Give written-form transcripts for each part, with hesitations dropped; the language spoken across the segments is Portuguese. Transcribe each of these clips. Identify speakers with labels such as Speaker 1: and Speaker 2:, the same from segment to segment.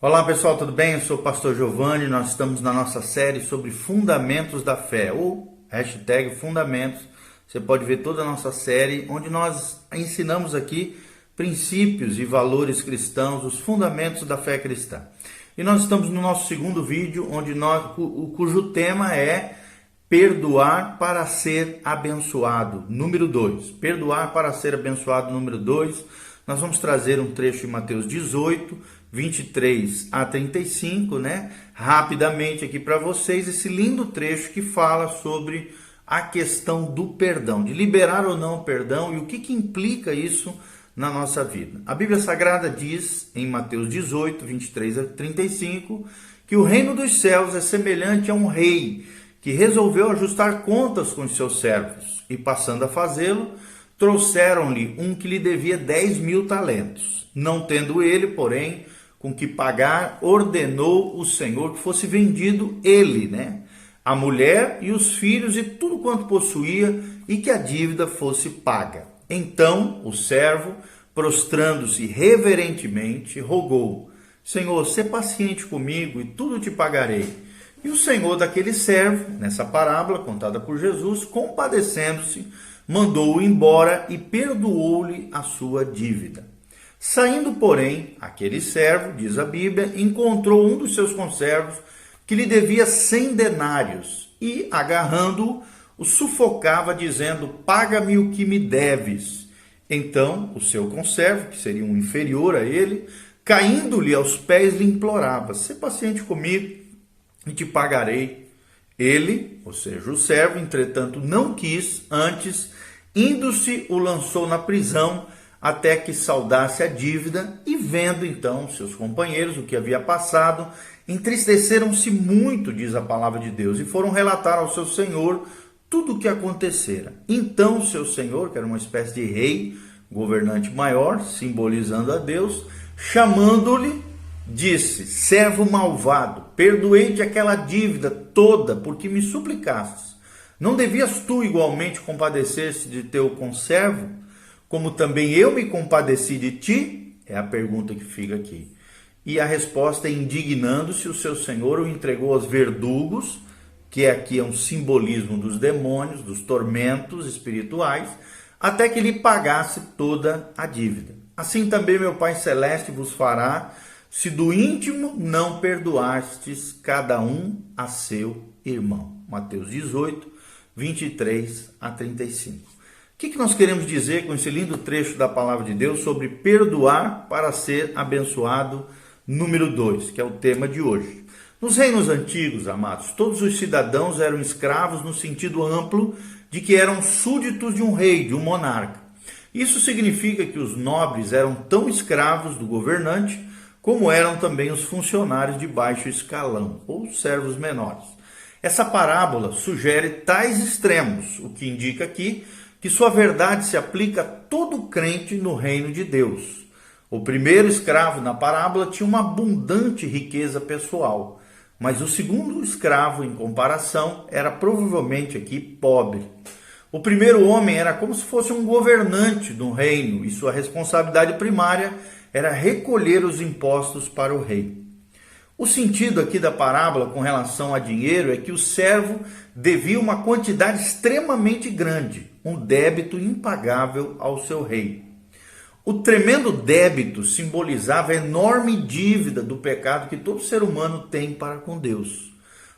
Speaker 1: Olá pessoal, tudo bem? Eu sou o pastor Giovanni, nós estamos na nossa série sobre fundamentos da fé, ou hashtag fundamentos. Você pode ver toda a nossa série, onde nós ensinamos aqui princípios e valores cristãos, os fundamentos da fé cristã. E nós estamos no nosso segundo vídeo, cujo tema é perdoar para ser abençoado, número 2. Perdoar para ser abençoado, número 2. Nós vamos trazer um trecho de Mateus 18, 23 a 35, rapidamente aqui para vocês, esse lindo trecho que fala sobre a questão do perdão, de liberar ou não o perdão e o que implica isso na nossa vida. A Bíblia Sagrada diz em Mateus 18, 23 a 35, que o reino dos céus é semelhante a um rei que resolveu ajustar contas com os seus servos e, passando a fazê-lo, trouxeram-lhe um que lhe devia 10.000 talentos. Não tendo ele, porém, com que pagar, ordenou o Senhor que fosse vendido ele, a mulher e os filhos e tudo quanto possuía, e que a dívida fosse paga. Então o servo, prostrando-se reverentemente, rogou: Senhor, sê paciente comigo e tudo te pagarei. E o senhor daquele servo, nessa parábola contada por Jesus, compadecendo-se, mandou-o embora e perdoou-lhe a sua dívida. Saindo, porém, aquele servo, diz a Bíblia, encontrou um dos seus conservos que lhe devia 100 denários e, agarrando-o, o sufocava, dizendo: paga-me o que me deves. Então, o seu conservo, que seria um inferior a ele, caindo-lhe aos pés, lhe implorava: sê paciente comigo e te pagarei. Ele, ou seja, o servo, entretanto, não quis, antes, indo-se, o lançou na prisão, até que saldasse a dívida, e vendo então seus companheiros o que havia passado, entristeceram-se muito, diz a palavra de Deus, e foram relatar ao seu senhor tudo o que acontecera. Então seu senhor, que era uma espécie de rei, governante maior, simbolizando a Deus, chamando-lhe, disse: servo malvado, perdoei-te aquela dívida toda, porque me suplicastes. Não devias tu igualmente compadecer-se de teu conservo, como também eu me compadeci de ti? É a pergunta que fica aqui. E a resposta é: indignando-se, o seu senhor o entregou aos verdugos, que aqui é um simbolismo dos demônios, dos tormentos espirituais, até que lhe pagasse toda a dívida. Assim também meu Pai Celeste vos fará, se do íntimo não perdoastes cada um a seu irmão. Mateus 18, 23 a 35. O que nós queremos dizer com esse lindo trecho da palavra de Deus sobre perdoar para ser abençoado, número 2, que é o tema de hoje? Nos reinos antigos, amados, todos os cidadãos eram escravos no sentido amplo de que eram súditos de um rei, de um monarca. Isso significa que os nobres eram tão escravos do governante como eram também os funcionários de baixo escalão, ou servos menores. Essa parábola sugere tais extremos, o que indica aqui que sua verdade se aplica a todo crente no reino de Deus. O primeiro escravo na parábola tinha uma abundante riqueza pessoal, mas o segundo escravo, em comparação, era provavelmente aqui pobre. O primeiro homem era como se fosse um governante do reino, e sua responsabilidade primária era recolher os impostos para o rei. O sentido aqui da parábola com relação a dinheiro é que o servo devia uma quantidade extremamente grande, um débito impagável ao seu rei. O tremendo débito simbolizava a enorme dívida do pecado que todo ser humano tem para com Deus.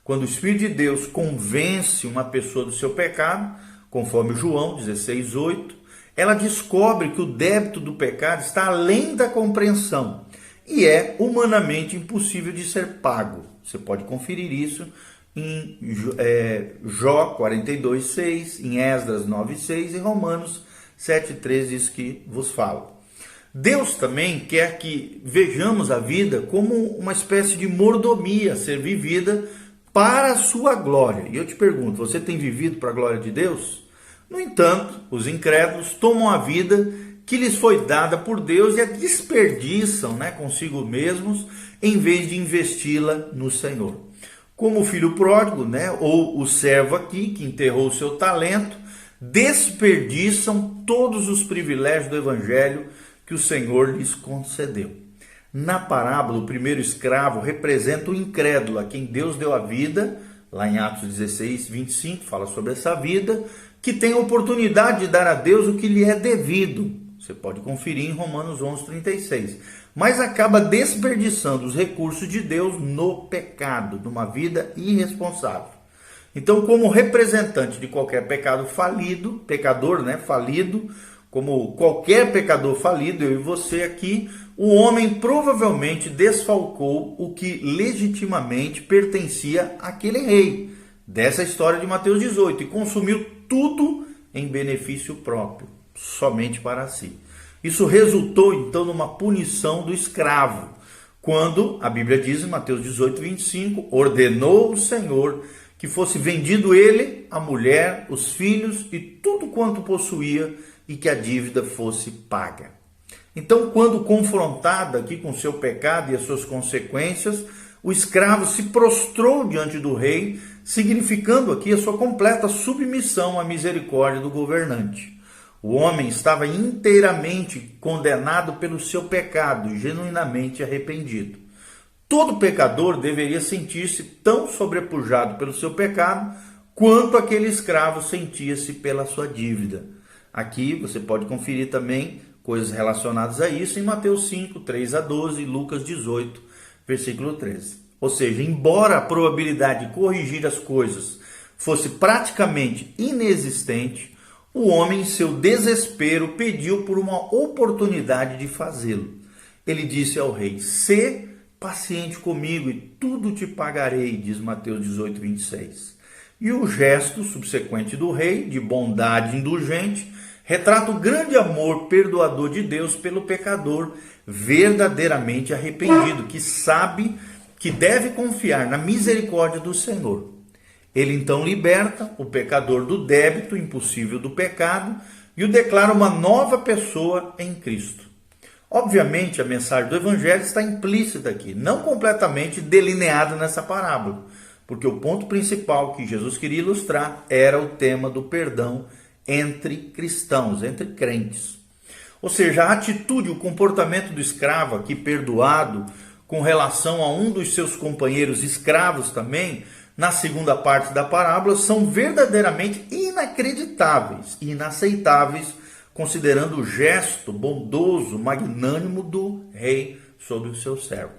Speaker 1: Quando o Espírito de Deus convence uma pessoa do seu pecado, conforme João 16:8, ela descobre que o débito do pecado está além da compreensão e é humanamente impossível de ser pago. Você pode conferir isso em Jó 42:6, em Esdras 9:6 e Romanos 7:13 diz que vos falo. Deus também quer que vejamos a vida como uma espécie de mordomia a ser vivida para a sua glória. E eu te pergunto, você tem vivido para a glória de Deus? No entanto, os incrédulos tomam a vida que lhes foi dada por Deus e a desperdiçam consigo mesmos, em vez de investi-la no Senhor. Como o filho pródigo, ou o servo aqui, que enterrou o seu talento, desperdiçam todos os privilégios do Evangelho que o Senhor lhes concedeu. Na parábola, o primeiro escravo representa o incrédulo, a quem Deus deu a vida, lá em Atos 16, 25, fala sobre essa vida, que tem a oportunidade de dar a Deus o que lhe é devido. Você pode conferir em Romanos 11, 36. Mas acaba desperdiçando os recursos de Deus no pecado, numa vida irresponsável. Então, como representante de qualquer pecado falido, pecador, falido, como qualquer pecador falido, eu e você aqui, o homem provavelmente desfalcou o que legitimamente pertencia àquele rei, dessa história de Mateus 18, e consumiu tudo em benefício próprio, somente para si. Isso resultou então numa punição do escravo, quando a Bíblia diz em Mateus 18, 25, ordenou o Senhor que fosse vendido ele, a mulher, os filhos e tudo quanto possuía, e que a dívida fosse paga. Então, quando confrontado aqui com seu pecado e as suas consequências, o escravo se prostrou diante do rei, significando aqui a sua completa submissão à misericórdia do governante. O homem estava inteiramente condenado pelo seu pecado, genuinamente arrependido. Todo pecador deveria sentir-se tão sobrepujado pelo seu pecado quanto aquele escravo sentia-se pela sua dívida. Aqui você pode conferir também coisas relacionadas a isso em Mateus 5, 3 a 12 e Lucas 18, versículo 13. Ou seja, embora a probabilidade de corrigir as coisas fosse praticamente inexistente, o homem, em seu desespero, pediu por uma oportunidade de fazê-lo. Ele disse ao rei, sê paciente comigo e tudo te pagarei, diz Mateus 18, 26. E o gesto subsequente do rei, de bondade indulgente, retrata o grande amor perdoador de Deus pelo pecador verdadeiramente arrependido, que sabe que deve confiar na misericórdia do Senhor. Ele então liberta o pecador do débito impossível do pecado e o declara uma nova pessoa em Cristo. Obviamente, a mensagem do Evangelho está implícita aqui, não completamente delineada nessa parábola, porque o ponto principal que Jesus queria ilustrar era o tema do perdão entre cristãos, entre crentes. Ou seja, a atitude, o comportamento do escravo aqui perdoado com relação a um dos seus companheiros escravos também, na segunda parte da parábola, são verdadeiramente inacreditáveis e inaceitáveis, considerando o gesto bondoso, magnânimo do rei sobre o seu servo.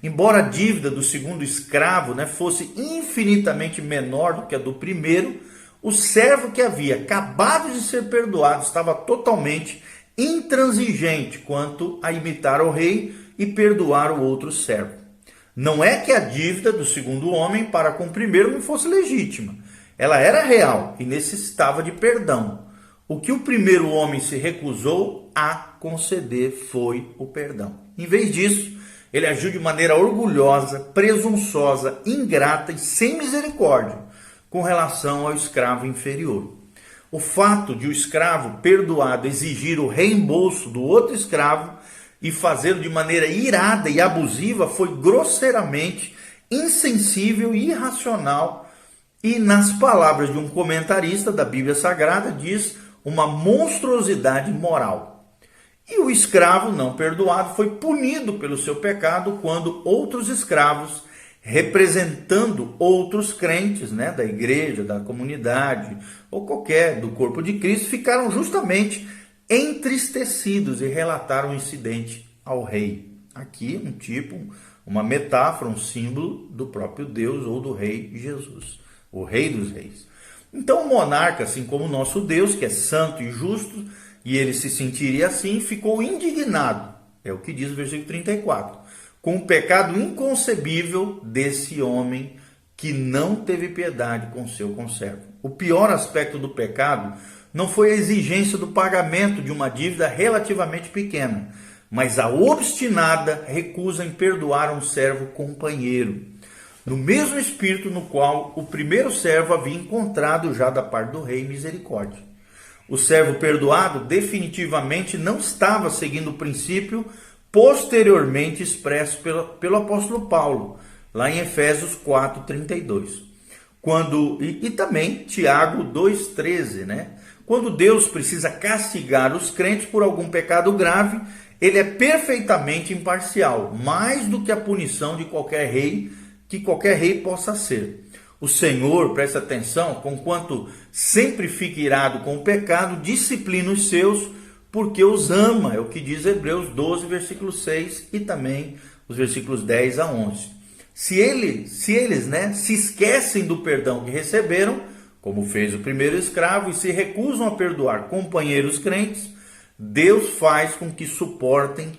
Speaker 1: Embora a dívida do segundo escravo fosse infinitamente menor do que a do primeiro, o servo que havia acabado de ser perdoado estava totalmente intransigente quanto a imitar o rei e perdoar o outro servo. Não é que a dívida do segundo homem para com o primeiro não fosse legítima. Ela era real e necessitava de perdão. O que o primeiro homem se recusou a conceder foi o perdão. Em vez disso, ele agiu de maneira orgulhosa, presunçosa, ingrata e sem misericórdia com relação ao escravo inferior. O fato de o escravo perdoado exigir o reembolso do outro escravo e fazê-lo de maneira irada e abusiva foi grosseiramente insensível e irracional e, nas palavras de um comentarista da Bíblia Sagrada, diz uma monstruosidade moral. E o escravo não perdoado foi punido pelo seu pecado quando outros escravos, representando outros crentes, da igreja, da comunidade ou qualquer do corpo de Cristo, ficaram justamente entristecidos e relataram o incidente ao rei. Aqui uma metáfora, um símbolo do próprio Deus ou do rei Jesus, o rei dos reis. Então o monarca, assim como o nosso Deus, que é santo e justo, e ele se sentiria assim, ficou indignado, é o que diz o versículo 34, com o pecado inconcebível desse homem que não teve piedade com seu conservo. O pior aspecto do pecado não foi a exigência do pagamento de uma dívida relativamente pequena, mas a obstinada recusa em perdoar um servo companheiro, no mesmo espírito no qual o primeiro servo havia encontrado já da parte do rei misericórdia. O servo perdoado definitivamente não estava seguindo o princípio posteriormente expresso pelo apóstolo Paulo, lá em Efésios 4:32. E também Tiago 2:13, Quando Deus precisa castigar os crentes por algum pecado grave, ele é perfeitamente imparcial, mais do que a punição de qualquer rei, que qualquer rei possa ser. O Senhor, presta atenção, conquanto sempre fica irado com o pecado, disciplina os seus, porque os ama, é o que diz Hebreus 12, versículo 6 e também os versículos 10 a 11. Se eles se esquecem do perdão que receberam, como fez o primeiro escravo, e se recusam a perdoar companheiros crentes, Deus faz com que suportem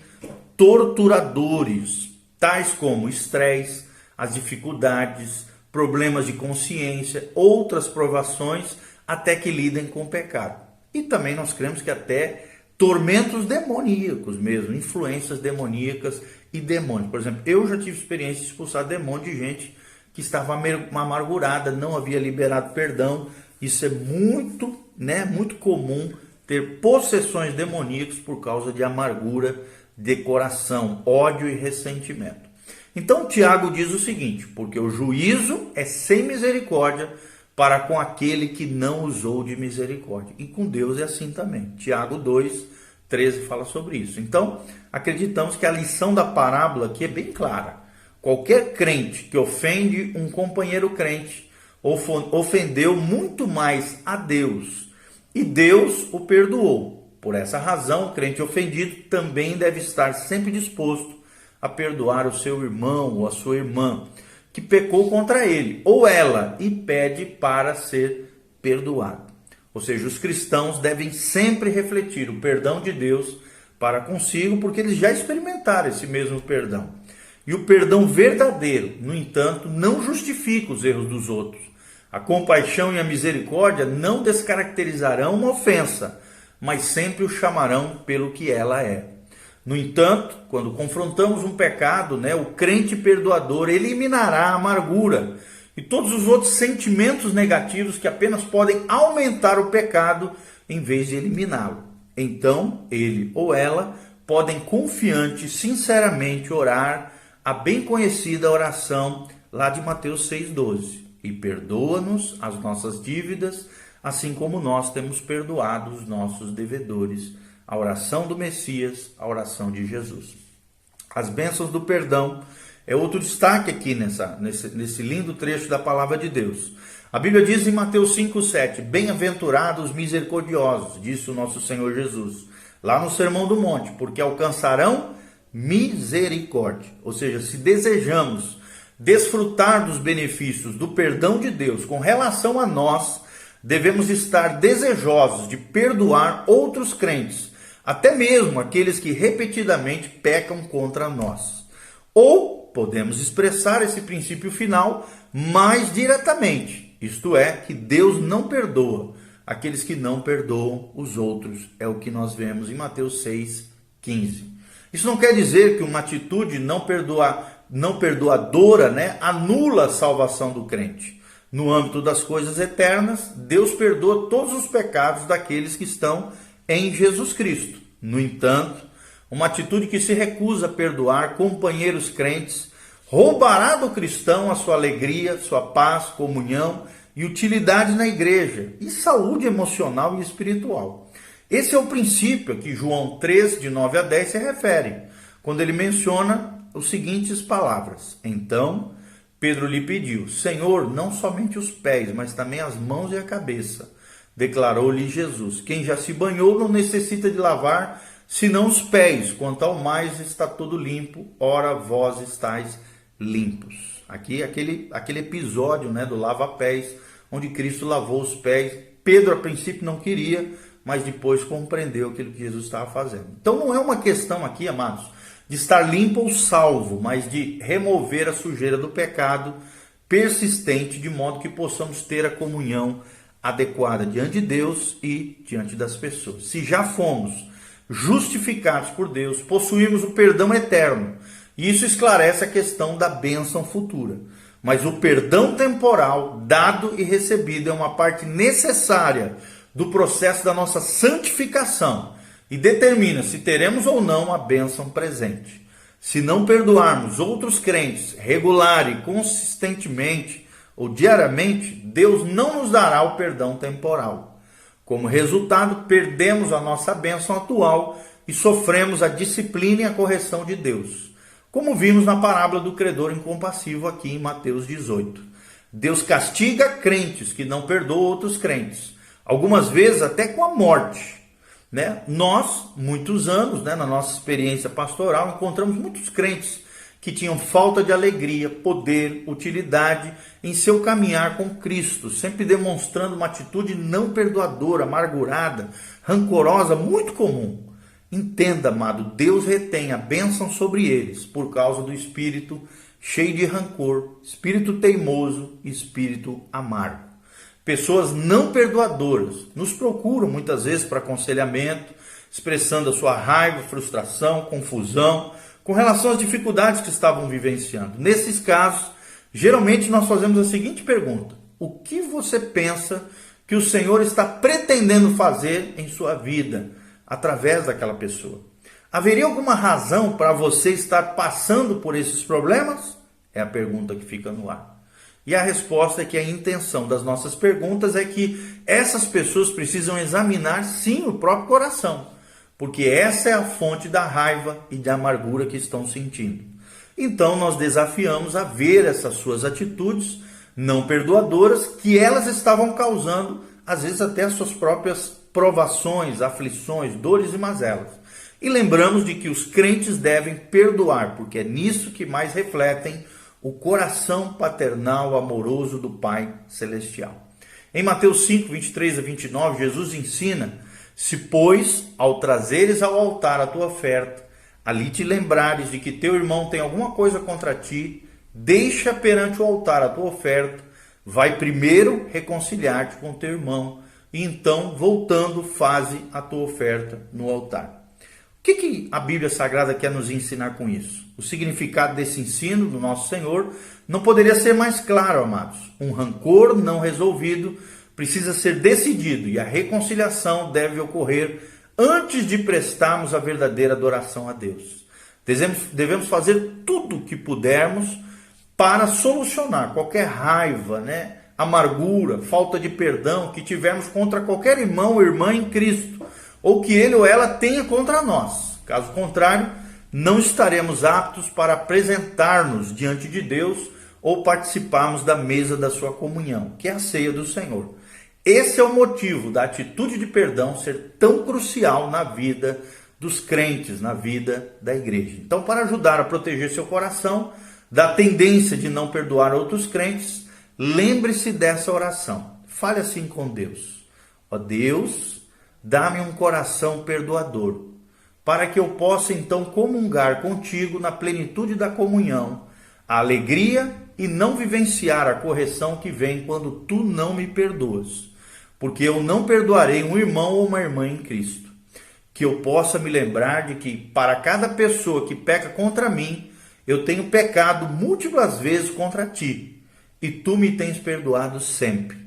Speaker 1: torturadores, tais como estresse, as dificuldades, problemas de consciência, outras provações, até que lidem com o pecado. E também nós cremos que até tormentos demoníacos mesmo, influências demoníacas e demônios. Por exemplo, eu já tive experiência de expulsar demônio de gente que estava amargurada, não havia liberado perdão. Isso é muito comum, ter possessões demoníacas por causa de amargura de coração, ódio e ressentimento. Então Tiago diz o seguinte: porque o juízo é sem misericórdia para com aquele que não usou de misericórdia. E com Deus é assim também. Tiago 2, 13 fala sobre isso. Então, acreditamos que a lição da parábola aqui é bem clara. Qualquer crente que ofende um companheiro crente ofendeu muito mais a Deus, e Deus o perdoou. Por essa razão, o crente ofendido também deve estar sempre disposto a perdoar o seu irmão ou a sua irmã que pecou contra ele ou ela e pede para ser perdoado. Ou seja, os cristãos devem sempre refletir o perdão de Deus para consigo, porque eles já experimentaram esse mesmo perdão. E o perdão verdadeiro, no entanto, não justifica os erros dos outros. A compaixão e a misericórdia não descaracterizarão uma ofensa, mas sempre o chamarão pelo que ela é. No entanto, quando confrontamos um pecado, o crente perdoador eliminará a amargura e todos os outros sentimentos negativos que apenas podem aumentar o pecado em vez de eliminá-lo. Então, ele ou ela podem confiante e sinceramente orar a bem conhecida oração lá de Mateus 6,12. E perdoa-nos as nossas dívidas, assim como nós temos perdoado os nossos devedores. A oração do Messias, a oração de Jesus. As bênçãos do perdão é outro destaque aqui nesse lindo trecho da palavra de Deus. A Bíblia diz em Mateus 5,7, bem-aventurados os misericordiosos, disse o nosso Senhor Jesus, lá no Sermão do Monte, porque alcançarão misericórdia. Ou seja, se desejamos desfrutar dos benefícios do perdão de Deus com relação a nós, devemos estar desejosos de perdoar outros crentes, até mesmo aqueles que repetidamente pecam contra nós. Ou podemos expressar esse princípio final mais diretamente, isto é, que Deus não perdoa aqueles que não perdoam os outros. É o que nós vemos em Mateus 6,15. Isso não quer dizer que uma atitude não perdoadora, anula a salvação do crente. No âmbito das coisas eternas, Deus perdoa todos os pecados daqueles que estão em Jesus Cristo. No entanto, uma atitude que se recusa a perdoar companheiros crentes roubará do cristão a sua alegria, sua paz, comunhão e utilidade na igreja e saúde emocional e espiritual. Esse é o princípio a que João 3, de 9 a 10 se refere, quando ele menciona as seguintes palavras. Então Pedro lhe pediu: Senhor, não somente os pés, mas também as mãos e a cabeça. Declarou-lhe Jesus: quem já se banhou não necessita de lavar, senão os pés. Quanto ao mais está todo limpo, ora vós estáis limpos. Aqui aquele episódio do lava-pés, onde Cristo lavou os pés. Pedro a princípio não queria, mas depois compreendeu aquilo que Jesus estava fazendo. Então não é uma questão aqui, amados, de estar limpo ou salvo, mas de remover a sujeira do pecado persistente, de modo que possamos ter a comunhão adequada diante de Deus e diante das pessoas. Se já fomos justificados por Deus, possuímos o perdão eterno. E isso esclarece a questão da bênção futura. Mas o perdão temporal, dado e recebido, é uma parte necessária do processo da nossa santificação e determina se teremos ou não a bênção presente. Se não perdoarmos outros crentes regular e consistentemente ou diariamente, Deus não nos dará o perdão temporal. Como resultado, perdemos a nossa bênção atual e sofremos a disciplina e a correção de Deus. Como vimos na parábola do credor incompassivo aqui em Mateus 18. Deus castiga crentes que não perdoam outros crentes, algumas vezes até com a morte. Nós, muitos anos, na nossa experiência pastoral, encontramos muitos crentes que tinham falta de alegria, poder, utilidade em seu caminhar com Cristo, sempre demonstrando uma atitude não perdoadora, amargurada, rancorosa, muito comum. Entenda, amado, Deus retém a bênção sobre eles por causa do espírito cheio de rancor, espírito teimoso e espírito amargo. Pessoas não perdoadoras nos procuram muitas vezes para aconselhamento, expressando a sua raiva, frustração, confusão, com relação às dificuldades que estavam vivenciando. Nesses casos, geralmente nós fazemos a seguinte pergunta: o que você pensa que o Senhor está pretendendo fazer em sua vida através daquela pessoa? Haveria alguma razão para você estar passando por esses problemas? É a pergunta que fica no ar. E a resposta é que a intenção das nossas perguntas é que essas pessoas precisam examinar sim o próprio coração, porque essa é a fonte da raiva e da amargura que estão sentindo. Então nós desafiamos a ver essas suas atitudes não perdoadoras que elas estavam causando, às vezes até as suas próprias provações, aflições, dores e mazelas. E lembramos de que os crentes devem perdoar, porque é nisso que mais refletem o coração paternal amoroso do Pai Celestial. Em Mateus 5, 23 a 29, Jesus ensina: se, pois, ao trazeres ao altar a tua oferta, ali te lembrares de que teu irmão tem alguma coisa contra ti, deixa perante o altar a tua oferta, vai primeiro reconciliar-te com teu irmão, e então, voltando, faze a tua oferta no altar. O que a Bíblia Sagrada quer nos ensinar com isso? O significado desse ensino do nosso Senhor não poderia ser mais claro, amados. Um rancor não resolvido precisa ser decidido e a reconciliação deve ocorrer antes de prestarmos a verdadeira adoração a Deus. Devemos fazer tudo o que pudermos para solucionar qualquer raiva, amargura, falta de perdão que tivermos contra qualquer irmão ou irmã em Cristo, ou que ele ou ela tenha contra nós. Caso contrário, não estaremos aptos para apresentar-nos diante de Deus ou participarmos da mesa da sua comunhão, que é a ceia do Senhor. Esse é o motivo da atitude de perdão ser tão crucial na vida dos crentes, na vida da igreja. Então, para ajudar a proteger seu coração da tendência de não perdoar outros crentes, lembre-se dessa oração. Fale assim com Deus: ó Deus, dá-me um coração perdoador, para que eu possa então comungar contigo na plenitude da comunhão, a alegria e não vivenciar a correção que vem quando tu não me perdoas, porque eu não perdoarei um irmão ou uma irmã em Cristo. Que eu possa me lembrar de que para cada pessoa que peca contra mim, eu tenho pecado múltiplas vezes contra ti, e tu me tens perdoado sempre.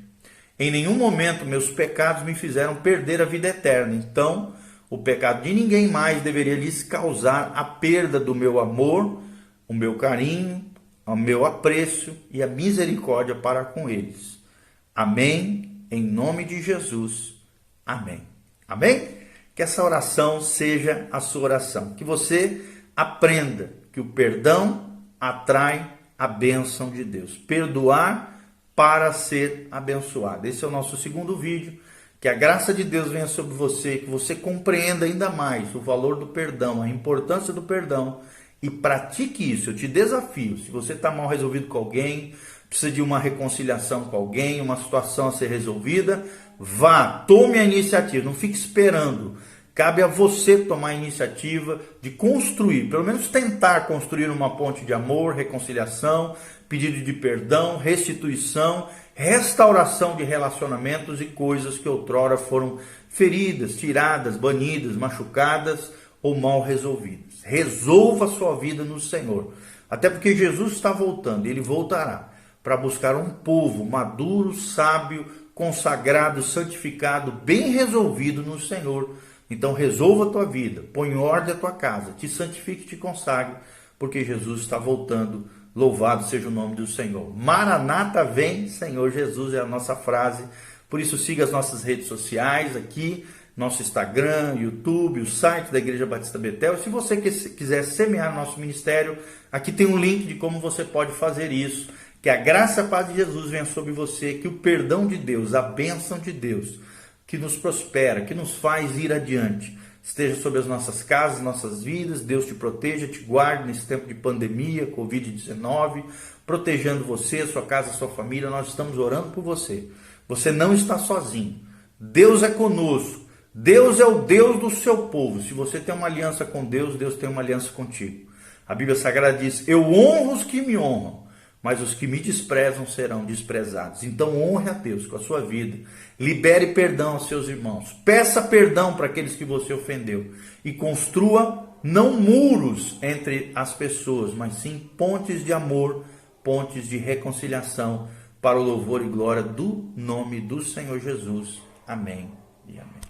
Speaker 1: Em nenhum momento meus pecados me fizeram perder a vida eterna. Então, o pecado de ninguém mais deveria lhes causar a perda do meu amor, o meu carinho, o meu apreço e a misericórdia para com eles. Amém? Em nome de Jesus. Amém. Amém? Que essa oração seja a sua oração. Que você aprenda que o perdão atrai a bênção de Deus. Perdoar para ser abençoado. Esse é o nosso segundo vídeo. Que a graça de Deus venha sobre você, que você compreenda ainda mais o valor do perdão, a importância do perdão e pratique isso. Eu te desafio, se você está mal resolvido com alguém, precisa de uma reconciliação com alguém, uma situação a ser resolvida, vá, tome a iniciativa, não fique esperando. Cabe a você tomar a iniciativa de construir, pelo menos tentar construir uma ponte de amor, reconciliação, pedido de perdão, restituição, restauração de relacionamentos e coisas que outrora foram feridas, tiradas, banidas, machucadas ou mal resolvidas. Resolva a sua vida no Senhor, até porque Jesus está voltando, ele voltará para buscar um povo maduro, sábio, consagrado, santificado, bem resolvido no Senhor. Então resolva a tua vida, põe em ordem a tua casa, te santifique e te consagre, porque Jesus está voltando. Louvado seja o nome do Senhor. Maranata, vem, Senhor Jesus, é a nossa frase. Por isso siga as nossas redes sociais aqui nosso Instagram, YouTube, o site da Igreja Batista Betel. E se você quiser semear nosso ministério, aqui tem um link de como você pode fazer isso. Que a graça e a paz de Jesus venha sobre você, que o perdão de Deus, a bênção de Deus, que nos prospera, que nos faz ir adiante, esteja sobre as nossas casas, nossas vidas. Deus te proteja, te guarde nesse tempo de pandemia, Covid-19, protegendo você, sua casa, sua família. Nós estamos orando por você. Você não está sozinho. Deus é conosco. Deus é o Deus do seu povo. Se você tem uma aliança com Deus, Deus tem uma aliança contigo. A Bíblia Sagrada diz: eu honro os que me honram, mas os que me desprezam serão desprezados. Então honre a Deus com a sua vida. Libere perdão aos seus irmãos. Peça perdão para aqueles que você ofendeu. E construa não muros entre as pessoas, mas sim pontes de amor, pontes de reconciliação, para o louvor e glória do nome do Senhor Jesus. Amém e amém.